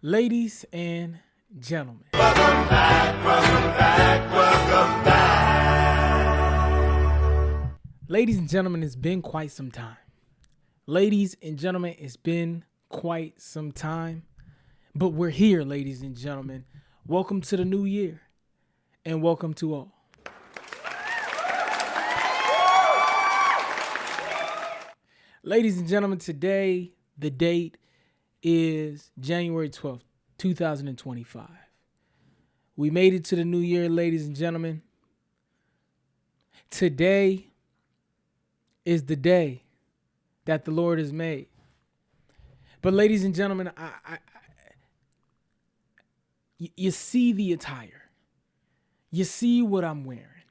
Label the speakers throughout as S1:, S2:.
S1: Ladies and gentlemen, ladies and gentlemen, it's been quite some time. Ladies and gentlemen, it's been quite some time. But we're here, ladies and gentlemen. Welcome to the new year, and welcome to all. Ladies and gentlemen, today, the date is January 12th, 2025. We made it to the new year, ladies and gentlemen. Today is the day that the Lord has made. But ladies and gentlemen, you see the attire. You see what I'm wearing.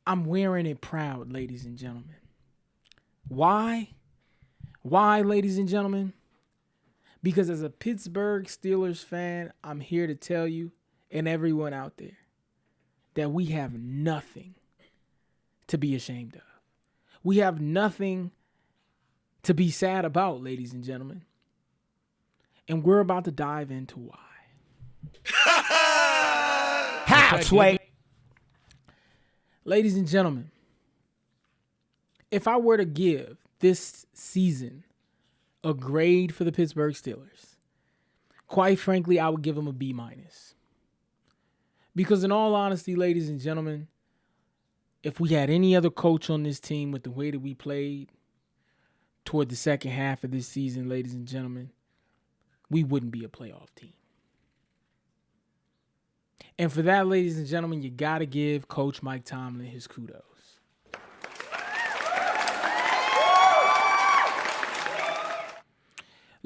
S1: I'm wearing it proud, ladies and gentlemen. Why? Why, ladies and gentlemen? Because as a Pittsburgh Steelers fan, I'm here to tell you and everyone out there that we have nothing to be ashamed of. We have nothing to be sad about, ladies and gentlemen. And we're about to dive into why.
S2: How, Sway?
S1: Ladies and gentlemen, if I were to give this season a grade for the Pittsburgh Steelers, quite frankly, I would give them a B-. Because in all honesty, ladies and gentlemen, if we had any other coach on this team with the way that we played toward the second half of this season, ladies and gentlemen, we wouldn't be a playoff team. And for that, ladies and gentlemen, you got to give Coach Mike Tomlin his kudos.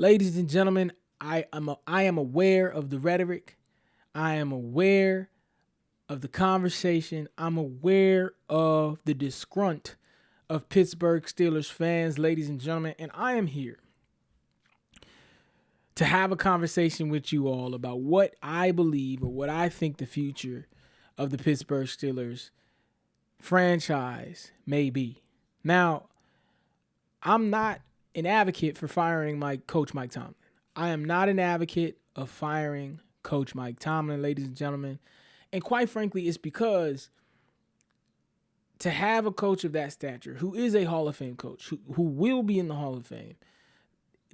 S1: Ladies and gentlemen, I am aware of the rhetoric. I am aware of the conversation. I'm aware of the disgrunt of Pittsburgh Steelers fans, ladies and gentlemen, and I am here to have a conversation with you all about what I believe or what I think the future of the Pittsburgh Steelers franchise may be. Now, I'm not an advocate for firing Coach Mike Tomlin. I am not an advocate of firing Coach Mike Tomlin, ladies and gentlemen. And quite frankly, it's because to have a coach of that stature, who is a Hall of Fame coach, who will be in the Hall of Fame,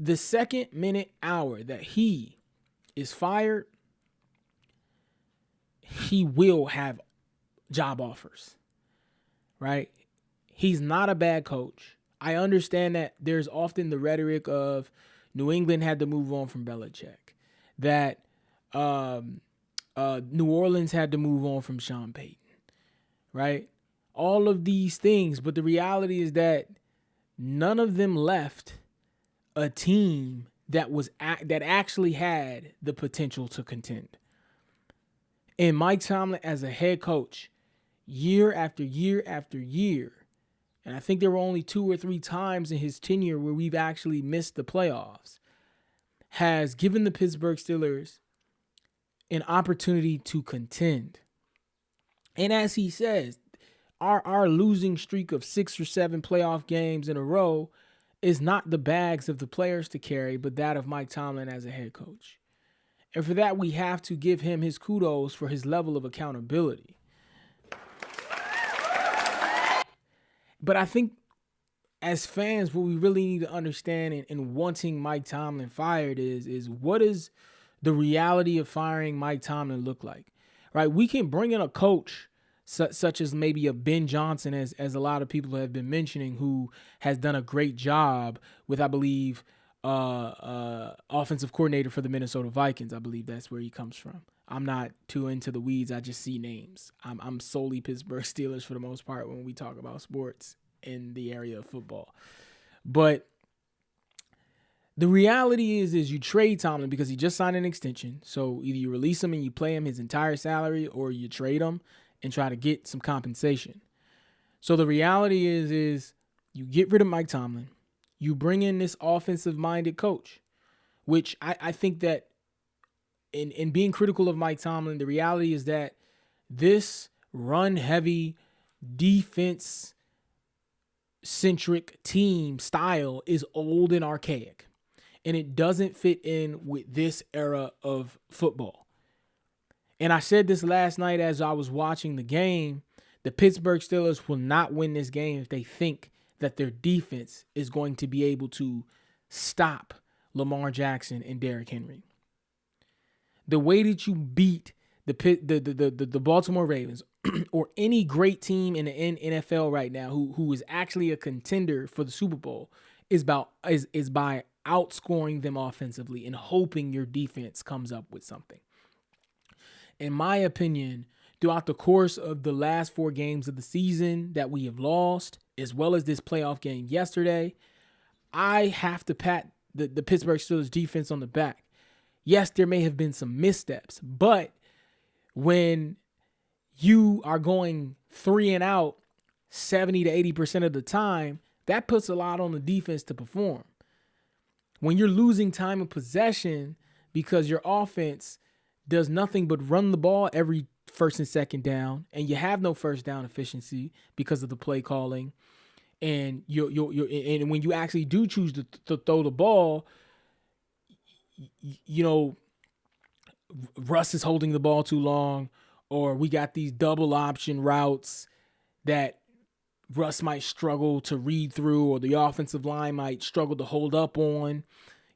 S1: the second minute hour that he is fired, he will have job offers, right? He's not a bad coach. I understand that there's often the rhetoric of New England had to move on from Belichick, that New Orleans had to move on from Sean Payton, right? All of these things, but the reality is that none of them left a team that actually had the potential to contend. And Mike Tomlin, as a head coach, year after year after year, and I think there were only 2 or 3 times in his tenure where we've actually missed the playoffs, has given the Pittsburgh Steelers an opportunity to contend. And as he says, our losing streak of 6 or 7 playoff games in a row is not the bags of the players to carry, but that of Mike Tomlin as a head coach. And for that, we have to give him his kudos for his level of accountability. But I think as fans, what we really need to understand in wanting Mike Tomlin fired is what does the reality of firing Mike Tomlin look like, right? We can bring in a coach such as maybe a Ben Johnson, as a lot of people have been mentioning, who has done a great job with, I believe, offensive coordinator for the Minnesota Vikings. I believe that's where he comes from. I'm not too into the weeds. I just see names. I'm solely Pittsburgh Steelers for the most part when we talk about sports in the area of football. But the reality is you trade Tomlin because he just signed an extension. So either you release him and you pay him his entire salary, or you trade him and try to get some compensation. So the reality is you get rid of Mike Tomlin. You bring in this offensive-minded coach, which I think that in being critical of Mike Tomlin, the reality is that this run-heavy, defense-centric team style is old and archaic. and it doesn't fit in with this era of football. And I said this last night as I was watching the game. The Pittsburgh Steelers will not win this game if they think that their defense is going to be able to stop Lamar Jackson and Derrick Henry. The way that you beat the Baltimore Ravens or any great team in the NFL right now who is actually a contender for the Super Bowl is by outscoring them offensively and hoping your defense comes up with something. In my opinion, throughout the course of the last 4 games of the season that we have lost, as well as this playoff game yesterday, I have to pat the Pittsburgh Steelers defense on the back. Yes, there may have been some missteps, but when you are going 3 and out 70 to 80% of the time, that puts a lot on the defense to perform. When you're losing time of possession because your offense does nothing but run the ball every first and second down, and you have no first down efficiency because of the play calling, and and when you actually do choose to throw the ball, Russ is holding the ball too long, or we got these double option routes that Russ might struggle to read through, or the offensive line might struggle to hold up on.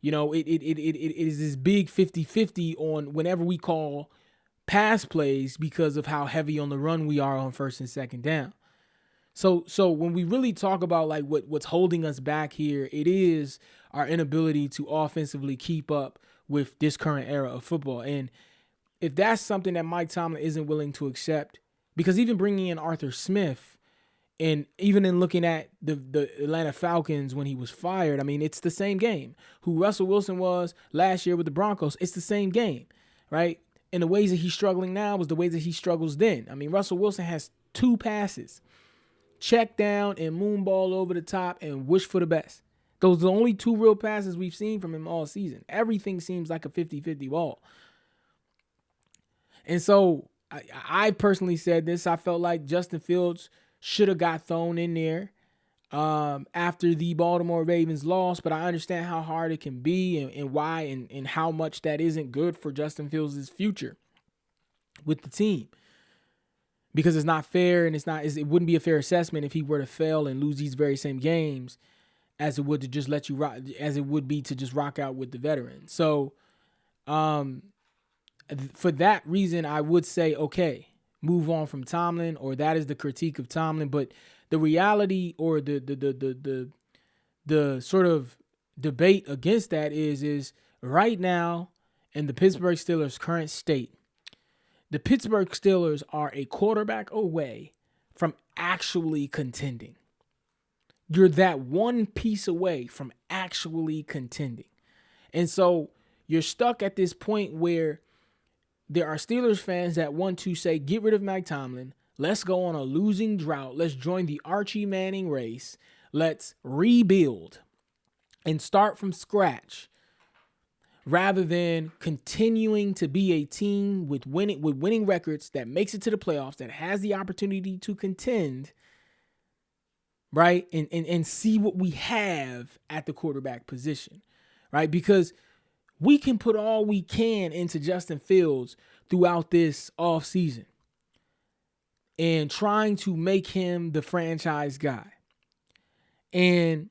S1: It is this big 50-50 on whenever we call pass plays because of how heavy on the run we are on first and second down. So when we really talk about like what's holding us back here, it is our inability to offensively keep up with this current era of football. And if that's something that Mike Tomlin isn't willing to accept, because even bringing in Arthur Smith, and even in looking at the Atlanta Falcons when he was fired, I mean, it's the same game. Who Russell Wilson was last year with the Broncos, it's the same game, right? And the ways that he's struggling now was the ways that he struggles then. I mean, Russell Wilson has 2 passes, check down and moonball over the top and wish for the best. Those are the only 2 real passes we've seen from him all season. Everything seems like a 50-50 ball. And so I personally said this. I felt like Justin Fields should have got thrown in there after the Baltimore Ravens lost, but I understand how hard it can be and why and how much that isn't good for Justin Fields' future with the team. Because it's not fair, and it wouldn't be a fair assessment if he were to fail and lose these very same games as it would to just let you rock, as it would be to just rock out with the veterans. So for that reason, I would say, okay, move on from Tomlin, or that is the critique of Tomlin. But the reality or the sort of debate against that is right now in the Pittsburgh Steelers' current state, the Pittsburgh Steelers are a quarterback away from actually contending. You're that one piece away from actually contending. And so you're stuck at this point where there are Steelers fans that want to say, get rid of Mike Tomlin. Let's go on a losing drought. Let's join the Archie Manning race. Let's rebuild and start from scratch, rather than continuing to be a team with winning records that makes it to the playoffs, that has the opportunity to contend, right? And see what we have at the quarterback position, right? Because we can put all we can into Justin Fields throughout this offseason and trying to make him the franchise guy. And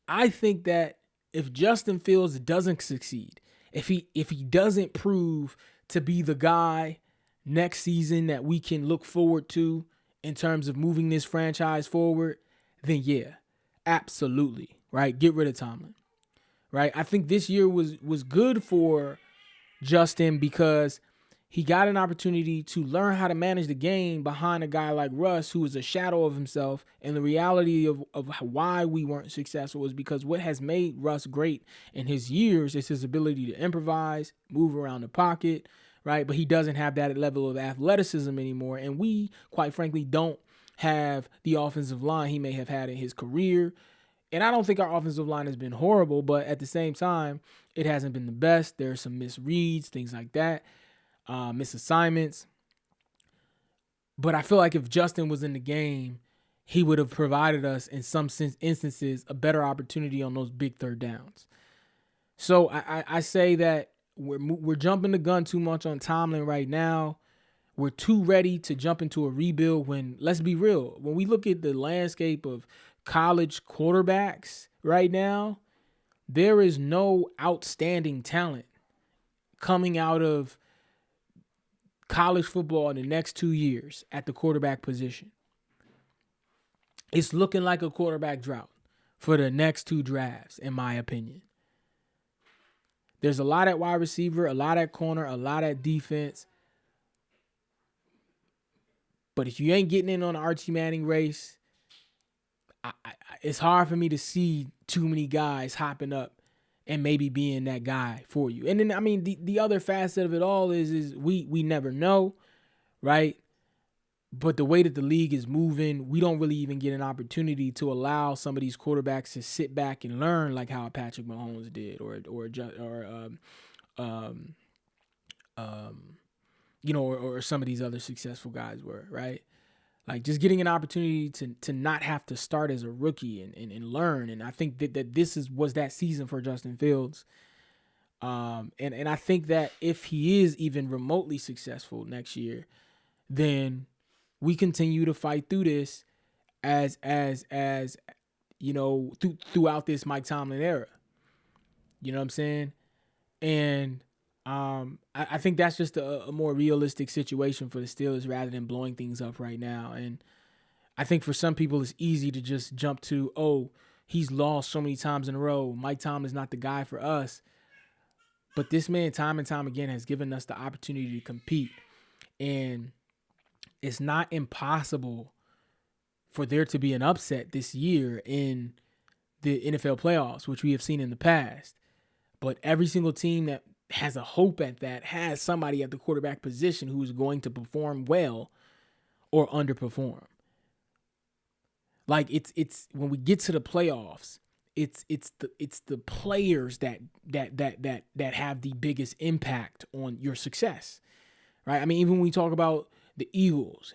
S1: I think that if Justin Fields doesn't succeed, if he doesn't prove to be the guy next season that we can look forward to in terms of moving this franchise forward, then yeah, absolutely, right? Get rid of Tomlin. Right, I think this year was good for Justin because he got an opportunity to learn how to manage the game behind a guy like Russ, who is a shadow of himself. And the reality of why we weren't successful is because what has made Russ great in his years is his ability to improvise, move around the pocket, right? But he doesn't have that level of athleticism anymore. And we, quite frankly, don't have the offensive line he may have had in his career. And I don't think our offensive line has been horrible, but at the same time, it hasn't been the best. There are some misreads, things like that, misassignments. But I feel like if Justin was in the game, he would have provided us, in some instances, a better opportunity on those big third downs. So I say that we're jumping the gun too much on Tomlin right now. We're too ready to jump into a rebuild when, let's be real, when we look at the landscape of college quarterbacks right now, there is no outstanding talent coming out of college football in the next 2 years at the quarterback position. It's looking like a quarterback drought for the next 2 drafts, in my opinion. There's a lot at wide receiver, a lot at corner, a lot at defense. But if you ain't getting in on the Archie Manning race, it's hard for me to see too many guys hopping up and maybe being that guy for you. And then, I mean, the other facet of it all is we never know, right? But the way that the league is moving, we don't really even get an opportunity to allow some of these quarterbacks to sit back and learn, like how Patrick Mahomes did, or some of these other successful guys were, right? Like just getting an opportunity to not have to start as a rookie and learn. And I think that this was that season for Justin Fields. And I think that if he is even remotely successful next year, then we continue to fight through this as throughout this Mike Tomlin era. You know what I'm saying? And I think that's just a more realistic situation for the Steelers rather than blowing things up right now. And I think for some people, it's easy to just jump to, oh, he's lost so many times in a row. Mike Tomlin's not the guy for us. But this man, time and time again, has given us the opportunity to compete. And it's not impossible for there to be an upset this year in the NFL playoffs, which we have seen in the past. But every single team that has a hope at that has somebody at the quarterback position who's going to perform well or underperform. Like it's when we get to the playoffs, it's the players that have the biggest impact on your success, right? I mean, even when we talk about the Eagles,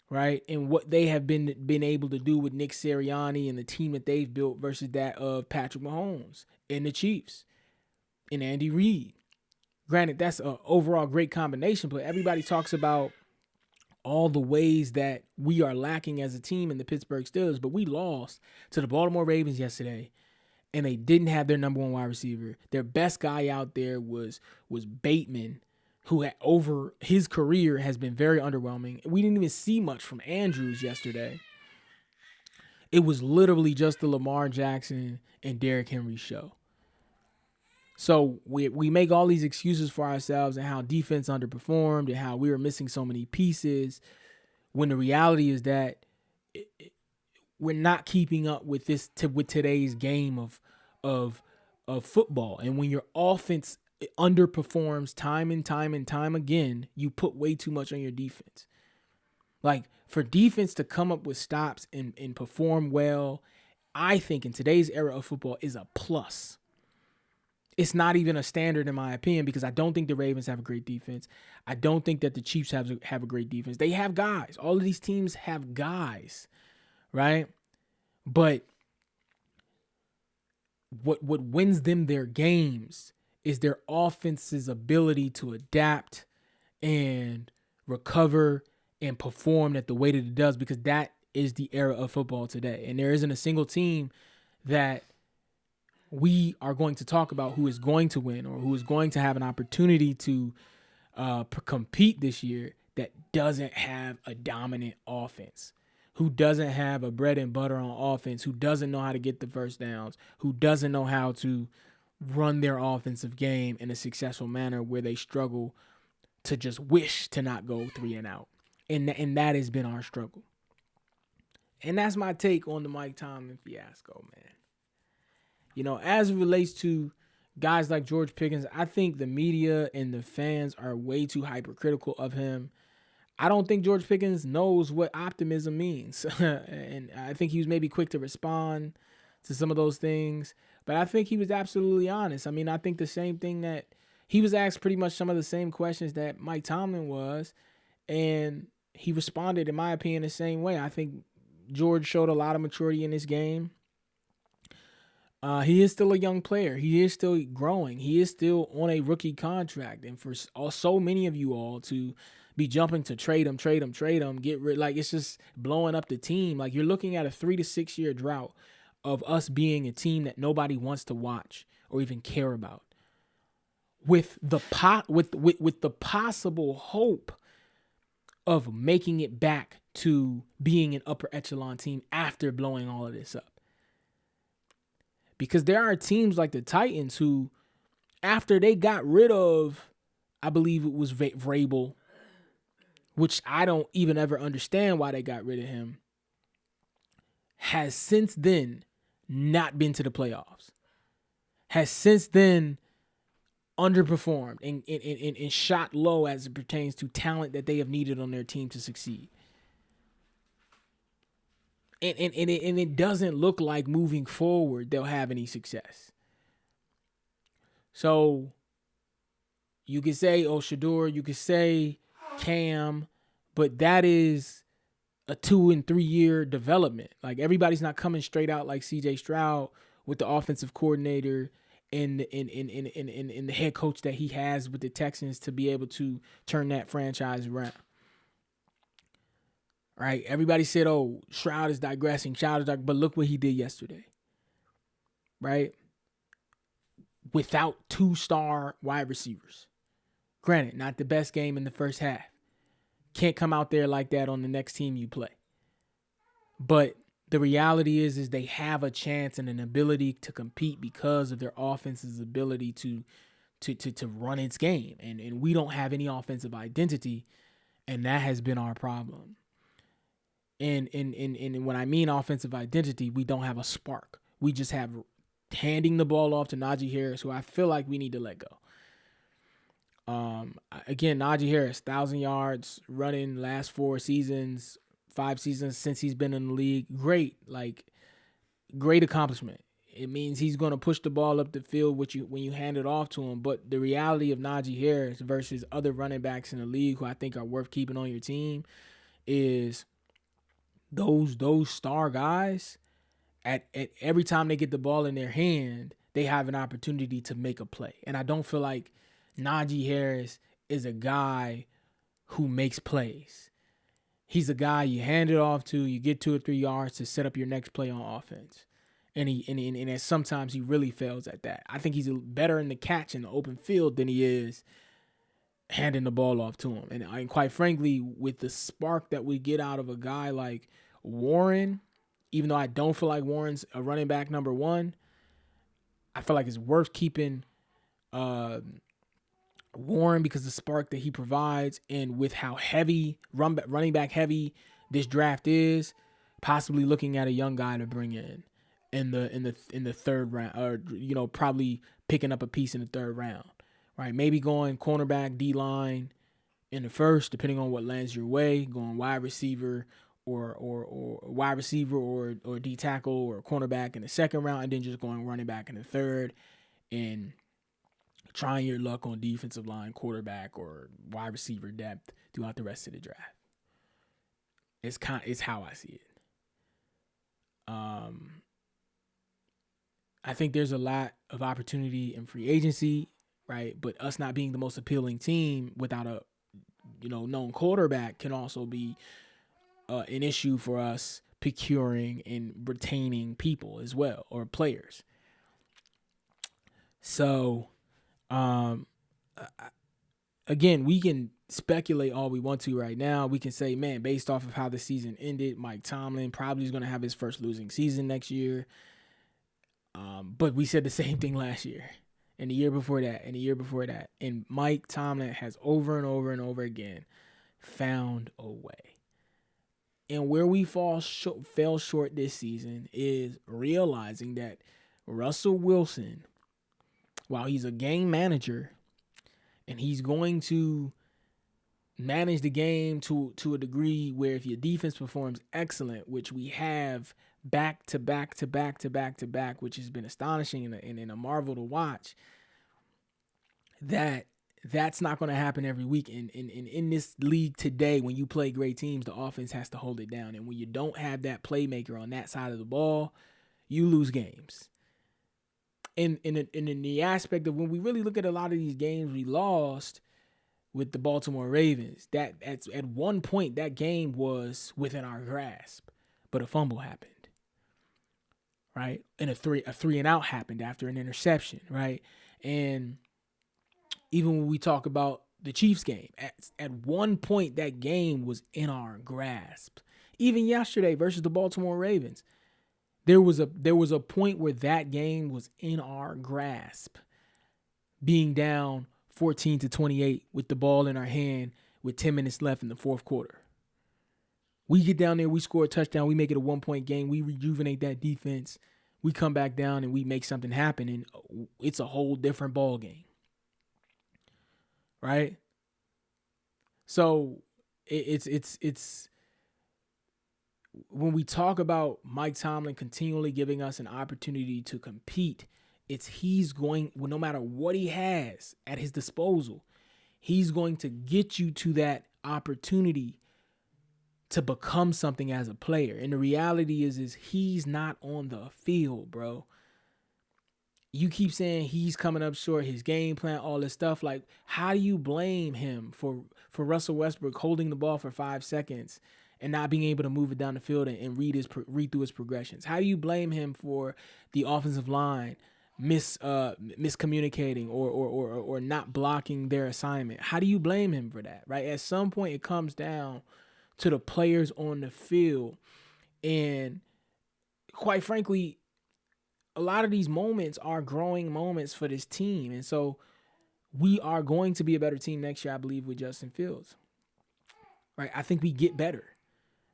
S1: right, and what they have been able to do with Nick Sirianni and the team that they've built versus that of Patrick Mahomes and the Chiefs and Andy Reid. Granted, that's an overall great combination, but everybody talks about all the ways that we are lacking as a team in the Pittsburgh Steelers, but we lost to the Baltimore Ravens yesterday, and they didn't have their number one wide receiver. Their best guy out there was Bateman, who had, over his career has been very underwhelming. We didn't even see much from Andrews yesterday. It was literally just the Lamar Jackson and Derrick Henry show. So we make all these excuses for ourselves and how defense underperformed and how we were missing so many pieces, when the reality is that we're not keeping up with with today's game of football. And when your offense underperforms time and time again, you put way too much on your defense. Like, for defense to come up with stops and perform well, I think in today's era of football is a plus. It's not even a standard in my opinion, because I don't think the Ravens have a great defense. I don't think that the Chiefs have a great defense. They have guys. All of these teams have guys, right? But what wins them their games is their offense's ability to adapt and recover and perform at the way that it does, because that is the era of football today. And there isn't a single team that we are going to talk about who is going to win or who is going to have an opportunity to compete this year that doesn't have a dominant offense, who doesn't have a bread and butter on offense, who doesn't know how to get the first downs, who doesn't know how to run their offensive game in a successful manner, where they struggle to just wish to not go 3 and out. And that has been our struggle. And that's my take on the Mike Tomlin fiasco, man. You know, as it relates to guys like George Pickens, I think the media and the fans are way too hypercritical of him. I don't think George Pickens knows what optimism means. And I think he was maybe quick to respond to some of those things. But I think he was absolutely honest. I mean, I think the same thing that he was asked, pretty much some of the same questions that Mike Tomlin was. And he responded, in my opinion, the same way. I think George showed a lot of maturity in this game. He is still a young player. He is still growing. He is still on a rookie contract. And for so many of you all to be jumping to trade him, get rid, like it's just blowing up the team. Like you're looking at a 3 to 6 year drought of us being a team that nobody wants to watch or even care about. With the with the possible hope of making it back to being an upper echelon team after blowing all of this up. Because there are teams like the Titans who, after they got rid of, I believe it was Vrabel, which I don't even ever understand why they got rid of him, has since then not been to the playoffs. Has since then underperformed and shot low as it pertains to talent that they have needed on their team to succeed. And it doesn't look like moving forward they'll have any success. So you could say, oh, Shador, you could say Cam, but that is a 2 and 3 year development. Like everybody's not coming straight out like CJ Stroud with the offensive coordinator and the head coach that he has with the Texans to be able to turn that franchise around. Right? Everybody said, oh, Stroud is digressing, but look what he did yesterday. Right? Without 2-star wide receivers. Granted, not the best game in the first half. Can't come out there like that on the next team you play. But the reality is they have a chance and an ability to compete because of their offense's ability to run its game. And we don't have any offensive identity, and that has been our problem. And when I mean offensive identity, we don't have a spark. We just have handing the ball off to Najee Harris, who I feel like we need to let go. Again, Najee Harris, 1,000 yards running last 4 seasons, 5 seasons since he's been in the league. Great accomplishment. It means he's going to push the ball up the field when you hand it off to him. But the reality of Najee Harris versus other running backs in the league who I think are worth keeping on your team is those star guys, at every time they get the ball in their hand, they have an opportunity to make a play. And I don't feel like Najee Harris is a guy who makes plays. He's a guy you hand it off to, you get 2 or 3 yards to set up your next play on offense. And sometimes he really fails at that. I think he's better in the catch in the open field than he is handing the ball off to him. And quite frankly, with the spark that we get out of a guy like Warren, even though I don't feel like Warren's a running back number 1, I feel like it's worth keeping Warren because of the spark that he provides, and with how heavy running back heavy this draft is, possibly looking at a young guy to bring in the third round, or probably picking up a piece in the third round, right? Maybe going cornerback, D-line in the first, depending on what lands your way, going wide receiver or wide receiver or D tackle or cornerback in the second round, and then just going running back in the third, and trying your luck on defensive line, quarterback, or wide receiver depth throughout the rest of the draft. It's how I see it. I think there's a lot of opportunity in free agency, right? But us not being the most appealing team without a known quarterback can also be an issue for us procuring and retaining people as well, or players. So, again, we can speculate all we want to right now. We can say, man, based off of how the season ended, Mike Tomlin probably is going to have his first losing season next year. But we said the same thing last year, and the year before that, and the year before that. And Mike Tomlin has over and over and over again found a way. And where we fell short this season is realizing that Russell Wilson, while he's a game manager and he's going to manage the game to a degree where if your defense performs excellent, which we have back to back, which has been astonishing and a marvel to watch, that's not going to happen every week. And in this league today, when you play great teams, the offense has to hold it down. And when you don't have that playmaker on that side of the ball, you lose games. in the aspect of when we really look at a lot of these games we lost with the Baltimore Ravens, that at one point that game was within our grasp, but a fumble happened, right? And a three and out happened after an interception, right? And even when we talk about the Chiefs game, at one point that game was in our grasp. Even yesterday versus the Baltimore Ravens, there was a point where that game was in our grasp, being down 14-28 with the ball in our hand with 10 minutes left in the fourth quarter. We get down there, we score a touchdown, we make it a 1-point game, we rejuvenate that defense, we come back down and we make something happen, and it's a whole different ball game. Right? So it's when we talk about Mike Tomlin continually giving us an opportunity to compete, he's going, no matter what he has at his disposal, he's going to get you to that opportunity to become something as a player. And the reality is he's not on the field, bro. You keep saying he's coming up short, his game plan, all this stuff. Like, how do you blame him for Russell Westbrook holding the ball for 5 seconds and not being able to move it down the field and read through his progressions? How do you blame him for the offensive line miscommunicating or not blocking their assignment? How do you blame him for that, right? At some point, it comes down to the players on the field. And quite frankly, a lot of these moments are growing moments for this team. And so we are going to be a better team next year, I believe, with Justin Fields. Right? I think we get better.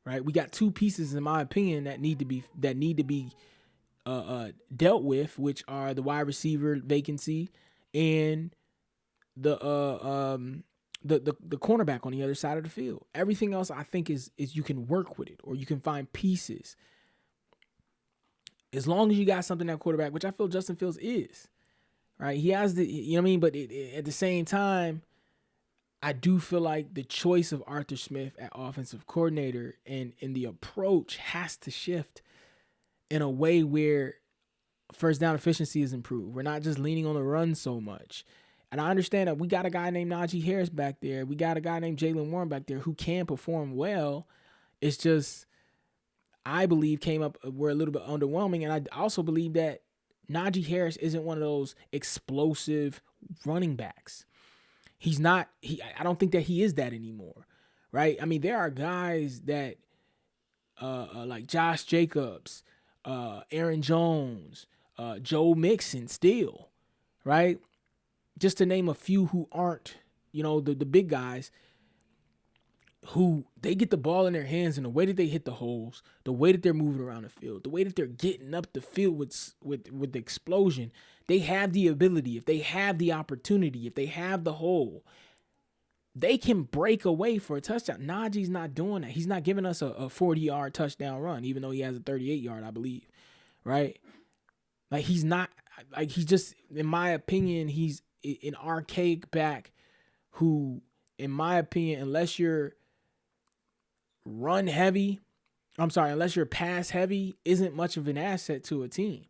S1: Right? We got two pieces, in my opinion, that need to be dealt with, which are the wide receiver vacancy and the cornerback on the other side of the field. Everything else, I think, is you can work with it, or you can find pieces. As long as you got something at quarterback, which I feel Justin Fields is, right? He has the, you know what I mean? But at the same time, I do feel like the choice of Arthur Smith at offensive coordinator and the approach has to shift in a way where first down efficiency is improved. We're not just leaning on the run so much. And I understand that we got a guy named Najee Harris back there. We got a guy named Jaylen Warren back there who can perform well. It's just, I believe, were a little bit underwhelming. And I also believe that Najee Harris isn't one of those explosive running backs. He's not, I don't think that he is that anymore, right? I mean, there are guys that, like Josh Jacobs, Aaron Jones, Joe Mixon still, right? Just to name a few who aren't, the big guys, who they get the ball in their hands, and the way that they hit the holes, the way that they're moving around the field, the way that they're getting up the field with the explosion, they have the ability, if they have the opportunity, if they have the hole, they can break away for a touchdown. Najee's not doing that. He's not giving us a 40-yard touchdown run, even though he has a 38-yard, I believe, right? Like, he's not, like, he's just, in my opinion, he's an archaic back who, in my opinion, unless you're unless you're pass heavy, isn't much of an asset to a team.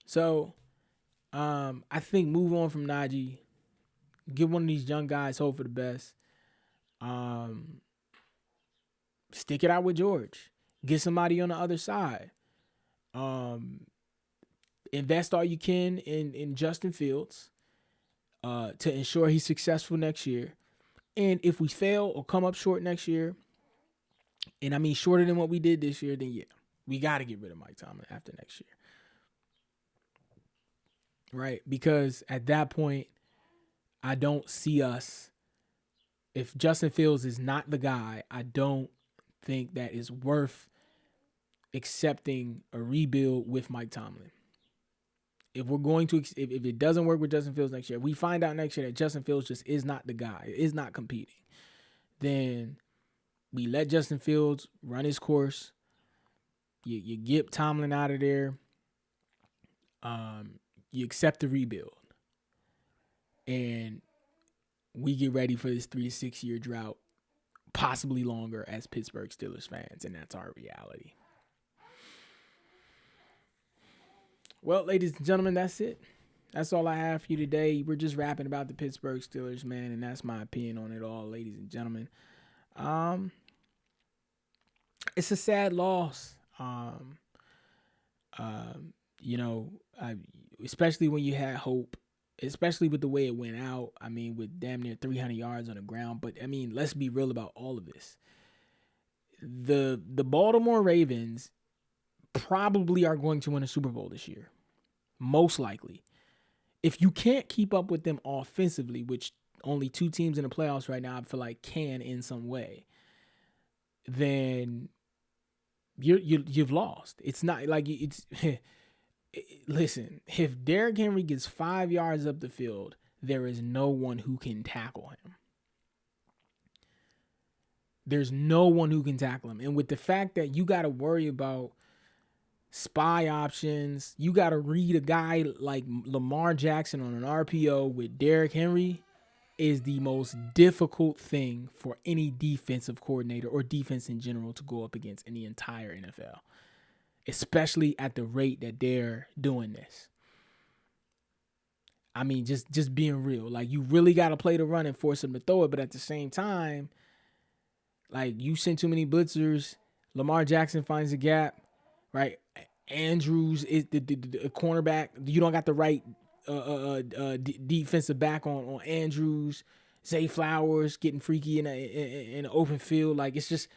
S1: So, I think move on from Najee. Give one of these young guys hope for the best. Stick it out with George. Get somebody on the other side. Invest all you can in Justin Fields to ensure he's successful next year. And if we fail or come up short next year, and I mean shorter than what we did this year, then yeah, we got to get rid of Mike Tomlin after next year. Right? Because at that point, I don't see us, if Justin Fields is not the guy, I don't think that is worth accepting a rebuild with Mike Tomlin. If we're going to, if it doesn't work with Justin Fields next year, we find out next year that Justin Fields just is not the guy, is not competing, then we let Justin Fields run his course. You get Tomlin out of there. You accept the rebuild. And we get ready for this 3 to 6 year drought, possibly longer, as Pittsburgh Steelers fans, and that's our reality. Well, ladies and gentlemen, that's it. That's all I have for you today. We're just rapping about the Pittsburgh Steelers, man, and that's my opinion on it all, ladies and gentlemen. Um, it's a sad loss. You know, especially when you had hope, especially with the way it went out. I mean, with damn near 300 yards on the ground. But I mean, let's be real about all of this. The Baltimore Ravens probably are going to win a Super Bowl this year, most likely. If you can't keep up with them offensively, which only two teams in the playoffs right now I feel like can in some way, then you've lost. It's not like it's. Listen, if Derrick Henry gets 5 yards up the field, there is no one who can tackle him. There's no one who can tackle him. And with the fact that you got to worry about spy options, you got to read a guy like Lamar Jackson on an RPO with Derrick Henry is the most difficult thing for any defensive coordinator or defense in general to go up against in the entire NFL, especially at the rate that they're doing this. I mean, just being real. Like, you really got to play the run and force them to throw it, but at the same time, like, you send too many blitzers, Lamar Jackson finds a gap, right? Andrews is the cornerback. You don't got the right defensive back on Andrews. Zay Flowers getting freaky in an open field. Like, it's just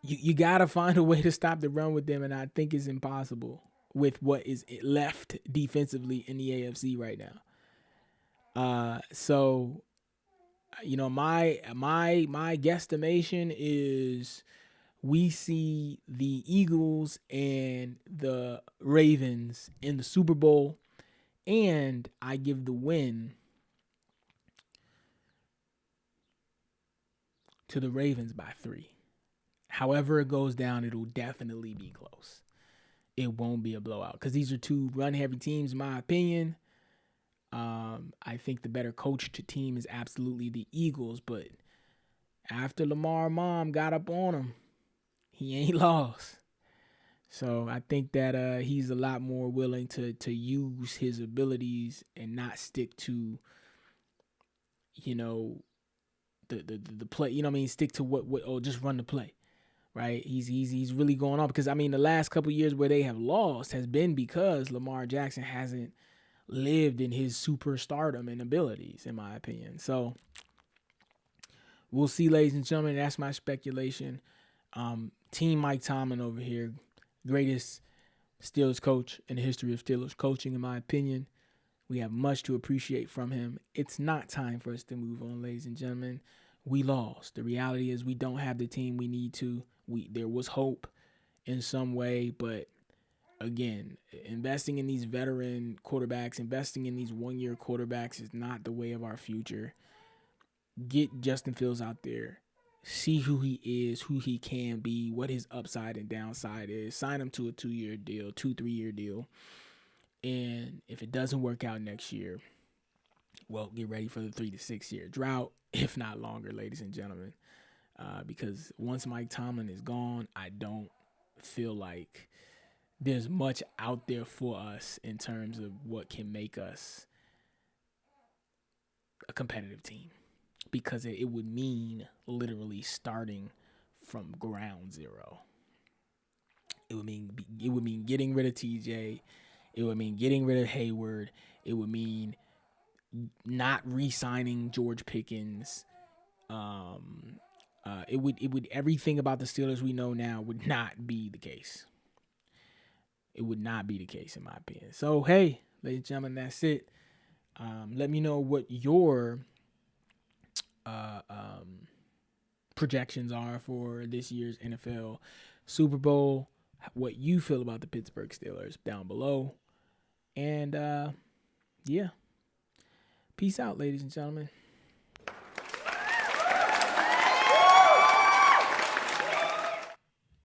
S1: you got to find a way to stop the run with them, and I think it's impossible with what is left defensively in the AFC right now. So, you know, my guesstimation is we see the Eagles and the Ravens in the Super Bowl, and I give the win to the Ravens by 3. However it goes down, it'll definitely be close. It won't be a blowout because these are two run-heavy teams, in my opinion. I think the better coached team is absolutely the Eagles, but after Lamar mom got up on him, he ain't lost. So I think that he's a lot more willing to use his abilities and not stick to, you know, the play. You know what I mean? Stick to what just run the play. Right, he's really going on because I mean the last couple of years where they have lost has been because Lamar Jackson hasn't lived in his superstardom and abilities, in my opinion. So we'll see, ladies and gentlemen. That's my speculation. Team Mike Tomlin over here, greatest Steelers coach in the history of Steelers coaching, in my opinion. We have much to appreciate from him. It's not time for us to move on, ladies and gentlemen. We lost. The reality is we don't have the team we need to. There was hope in some way, but again, investing in these veteran quarterbacks, investing in these one-year quarterbacks is not the way of our future. Get Justin Fields out there. See who he is, who he can be, what his upside and downside is. Sign him to a 2-year deal, 2-3-year deal. And if it doesn't work out next year, well, get ready for the 3 to 6 year drought, if not longer, ladies and gentlemen. Because once Mike Tomlin is gone, I don't feel like there's much out there for us in terms of what can make us a competitive team. Because it would mean literally starting from ground zero. It would mean getting rid of TJ. It would mean getting rid of Hayward. It would mean not re-signing George Pickens. It would everything about the Steelers we know now would not be the case. It would not be the case, in my opinion. So, hey, ladies and gentlemen, that's it. Let me know what your projections are for this year's NFL Super Bowl, what you feel about the Pittsburgh Steelers down below. And, yeah. Peace out, ladies and gentlemen.